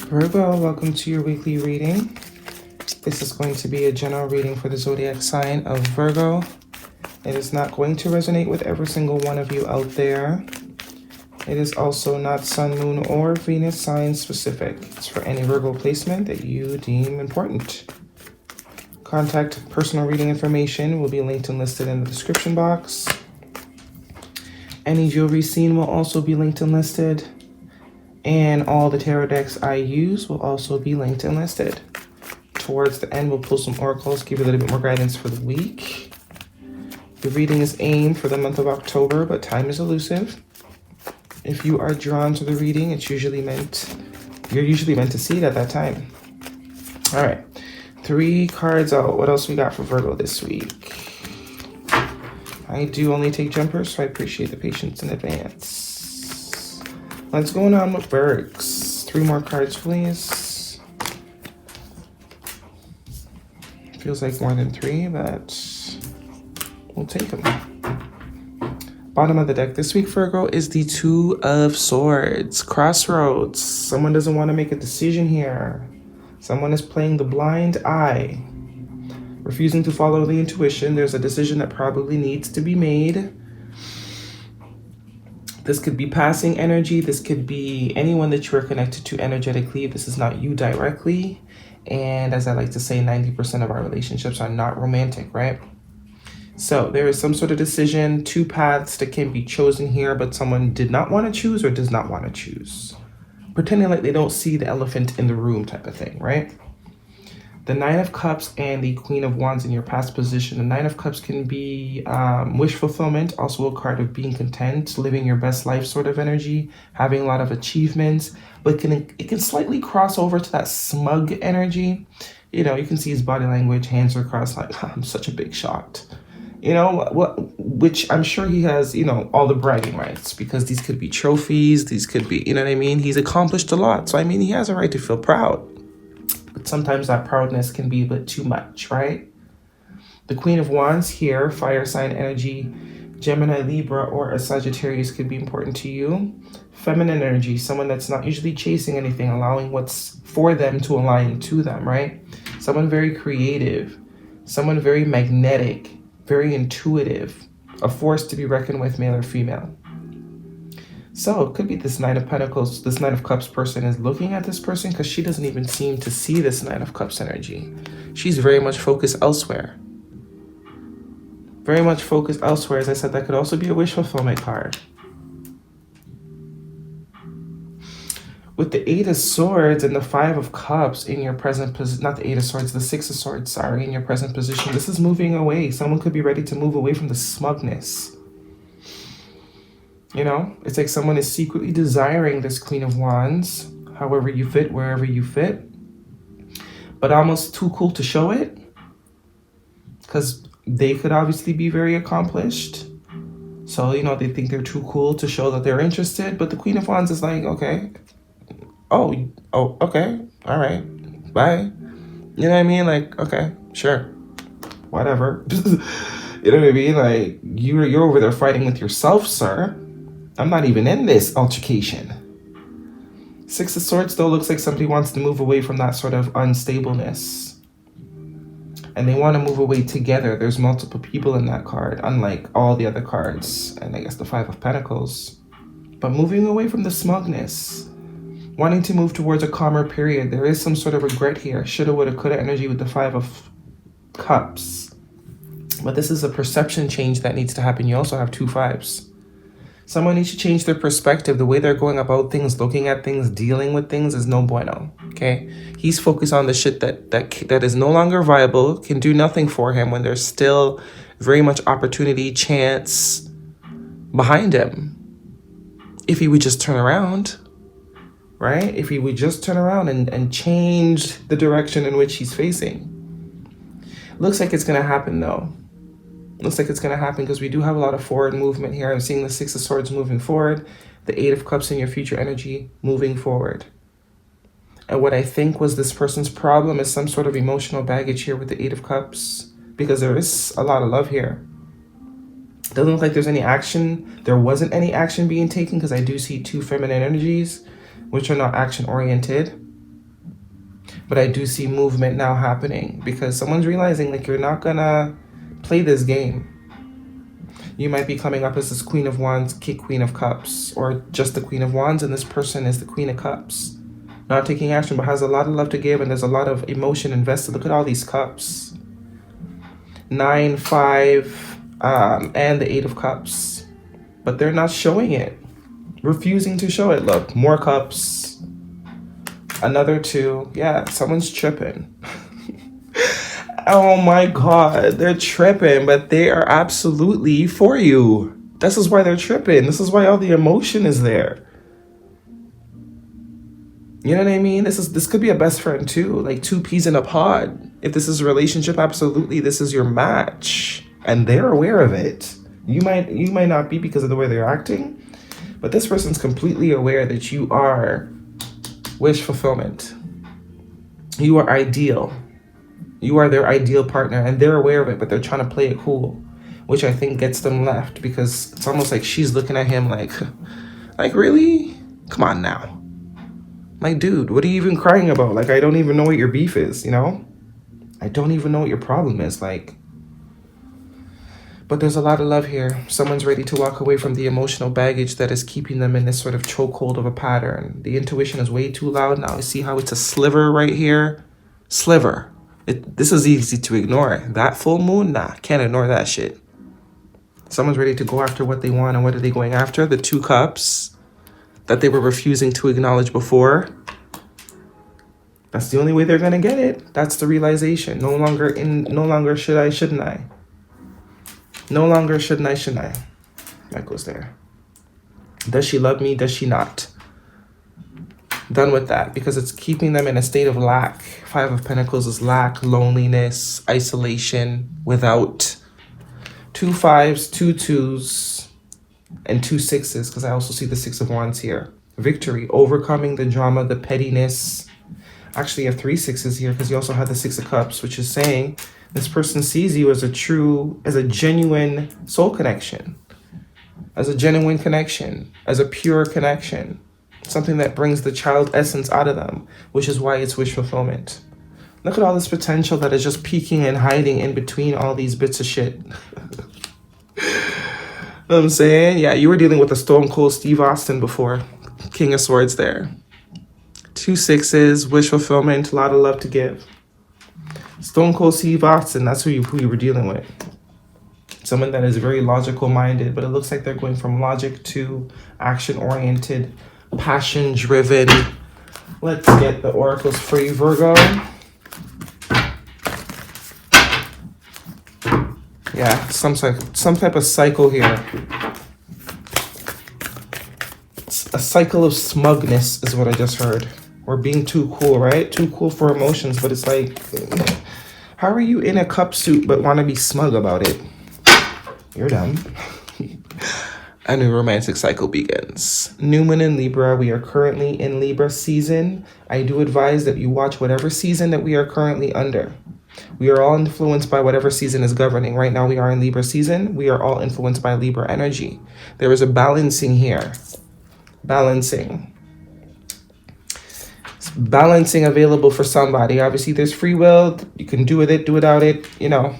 Virgo, welcome to your weekly reading. This is going to be a general reading for the zodiac sign of Virgo. It is not going to resonate with every single one of you out there. It is also not Sun, Moon, or Venus sign specific. It's for any Virgo placement that you deem important. Contact personal reading information will be linked and listed in the description box. Any jewelry seen will also be linked and listed. And all the tarot decks I use will also be linked and listed. Towards the end, we'll pull some oracles, give you a little bit more guidance for the week. The reading is aimed for the month of October, but time is elusive. If you are drawn to the reading, you're usually meant to see it at that time. All right, 3 cards out. What else we got for Virgo this week? I do only take jumpers, so I appreciate the patience in advance. What's going on with Virgs? 3 more cards, please. Feels like more than 3, but we'll take them. Bottom of the deck this week, Virgo, is the 2 of Swords. Crossroads. Someone doesn't want to make a decision here. Someone is playing the blind eye. Refusing to follow the intuition. There's a decision that probably needs to be made. This could be passing energy. This could be anyone that you are connected to energetically. This is not you directly. And as I like to say, 90% of our relationships are not romantic, right? So there is some sort of decision, 2 paths that can be chosen here, but someone did not want to choose or does not want to choose. Pretending like they don't see the elephant in the room type of thing, right? The 9 of Cups and the Queen of Wands in your past position. The 9 of Cups can be wish fulfillment, also a card of being content, living your best life sort of energy, having a lot of achievements, but it can slightly cross over to that smug energy. You know, you can see his body language, hands are crossed like, I'm such a big shot. You know, which I'm sure he has, you know, all the bragging rights, because these could be trophies, these could be, you know what I mean? He's accomplished a lot. So, I mean, he has a right to feel proud. But sometimes that proudness can be a bit too much, right? The Queen of Wands here, fire sign energy, Gemini, Libra, or a Sagittarius could be important to you. Feminine energy, someone that's not usually chasing anything, allowing what's for them to align to them, right? Someone very creative, someone very magnetic, very intuitive, a force to be reckoned with, male or female. So it could be this 9 of Pentacles, this 9 of Cups person is looking at this person because she doesn't even seem to see this 9 of Cups energy. She's very much focused elsewhere. Very much focused elsewhere. As I said, that could also be a wish fulfillment card. With the 8 of Swords and the 5 of Cups in your present position, not the 8 of Swords, the 6 of Swords, sorry, in your present position, this is moving away. Someone could be ready to move away from the smugness. You know, it's like someone is secretly desiring this Queen of Wands, however you fit, wherever you fit, but almost too cool to show it, because they could obviously be very accomplished. So, you know, they think they're too cool to show that they're interested, but the Queen of Wands is like, okay, oh, okay, all right, bye. You know what I mean? Like, okay, sure, whatever. You know what I mean? Like, you're over there fighting with yourself, sir. I'm not even in this altercation. 6 of Swords, though, looks like somebody wants to move away from that sort of unstableness. And they want to move away together. There's multiple people in that card, unlike all the other cards. And I guess the 5 of Pentacles. But moving away from the smugness. Wanting to move towards a calmer period. There is some sort of regret here. Shoulda, woulda, coulda energy with the 5 of Cups. But this is a perception change that needs to happen. You also have 2 5s. Someone needs to change their perspective. The way they're going about things, looking at things, dealing with things is no bueno, okay? He's focused on the shit that is no longer viable, can do nothing for him when there's still very much opportunity, chance behind him. If he would just turn around, right? If he would just turn around and change the direction in which he's facing. Looks like it's going to happen, though. Looks like it's going to happen because we do have a lot of forward movement here. I'm seeing the 6 of Swords moving forward, the 8 of Cups in your future energy moving forward. And what I think was this person's problem is some sort of emotional baggage here with the 8 of Cups, because there is a lot of love here. Doesn't look like there's any action. There wasn't any action being taken because I do see 2 feminine energies, which are not action oriented. But I do see movement now happening because someone's realizing like you're not gonna play this game. You might be coming up as this Queen of Wands, Queen of Cups, or just the Queen of Wands, and this person is the Queen of Cups. Not taking action, but has a lot of love to give, and there's a lot of emotion invested. Look at all these cups. 9, 5, and the 8 of Cups. But they're not showing it. Refusing to show it. Look, more cups. Another 2. Yeah, someone's tripping. Oh my God, they're tripping, but they are absolutely for you. This is why they're tripping. This is why all the emotion is there. You know what I mean? This could be a best friend too, like 2 peas in a pod. If this is a relationship, absolutely, this is your match, and they're aware of it. You might not be because of the way they're acting, but this person's completely aware that you are wish fulfillment. You are ideal. You are their ideal partner, and they're aware of it, but they're trying to play it cool, which I think gets them left because it's almost like she's looking at him like really? Come on now. Like, dude, what are you even crying about? Like, I don't even know what your beef is, you know? I don't even know what your problem is, like. But there's a lot of love here. Someone's ready to walk away from the emotional baggage that is keeping them in this sort of chokehold of a pattern. The intuition is way too loud now. You see how it's a sliver right here? Sliver. This is easy to ignore. That full moon? Nah, can't ignore that shit. Someone's ready to go after what they want, and what are they going after? The 2 cups that they were refusing to acknowledge before. That's the only way they're gonna get it. That's the realization. No longer should I, shouldn't I? No longer shouldn't I? That goes there. Does she love me? Does she not? Done with that, because it's keeping them in a state of lack. 5 of Pentacles is lack, loneliness, isolation, without. 2 5s, 2 2s, and 2 6s, because I also see the 6 of Wands here. Victory, overcoming the drama, the pettiness. Actually, you have 3 6s here because you also have the 6 of Cups, which is saying this person sees you as a genuine soul connection, as a genuine connection, as a pure connection, something that brings the child essence out of them, which is why it's wish fulfillment. Look at all this potential that is just peeking and hiding in between all these bits of shit. Know what I'm saying? Yeah, you were dealing with a Stone Cold Steve Austin before. King of Swords there. 2 6s, wish fulfillment, a lot of love to give. Stone Cold Steve Austin, that's who you were dealing with. Someone that is very logical minded, but it looks like they're going from logic to action oriented, passion driven. Let's get the oracles for you, Virgo. Yeah, some type of cycle here. A cycle of smugness is what I just heard. Or being too cool, right? Too cool for emotions, but it's like, how are you in a cup suit but want to be smug about it? You're dumb. A new romantic cycle begins. New moon in Libra. We are currently in Libra season. I do advise that you watch whatever season that we are currently under. We are all influenced by whatever season is governing. Right now we are in Libra season. We are all influenced by Libra energy. There is a balancing here. Balancing available for somebody. Obviously there's free will. You can do with it, do without it. You know,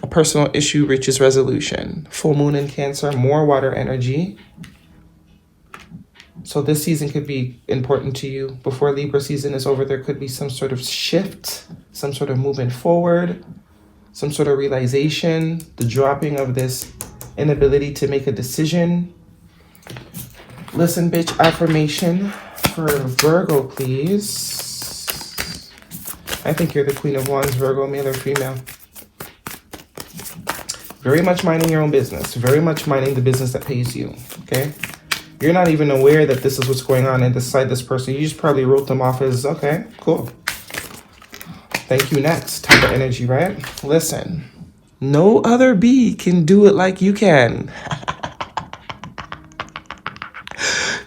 a personal issue reaches resolution. Full moon in Cancer, more water energy. So this season could be important to you. Before Libra season is over, there could be some sort of shift, some sort of movement forward, some sort of realization, the dropping of this inability to make a decision. Listen, bitch, affirmation for Virgo, please. I think you're the Queen of Wands, Virgo, male or female. Very much minding your own business. Very much minding the business that pays you, okay? You're not even aware that this is what's going on inside this person. You just probably wrote them off as, okay, cool. Thank you, next type of energy, right? Listen, no other bee can do it like you can.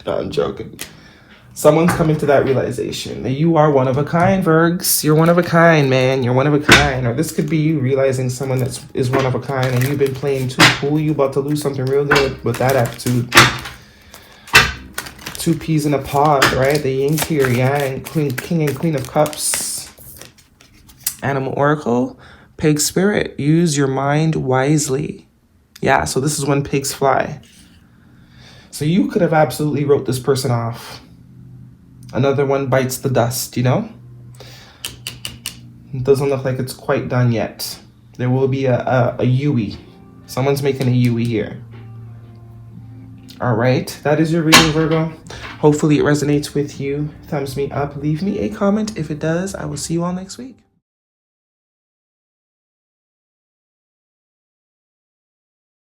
No, I'm joking. Someone's coming to that realization that you are one of a kind, Virgs. You're one of a kind, man. You're one of a kind. Or this could be you realizing someone that is one of a kind and you've been playing too cool. You about to lose something real good with that attitude. 2 peas in a pod, right? The yin to your yang, king and queen of cups. Animal Oracle, Pig Spirit, use your mind wisely. Yeah, so this is when pigs fly. So you could have absolutely wrote this person off. Another one bites the dust, you know? It doesn't look like it's quite done yet. There will be a Yui. Someone's making a Yui here. All right, that is your reading, Virgo. Hopefully it resonates with you. Thumbs me up. Leave me a comment. If it does, I will see you all next week.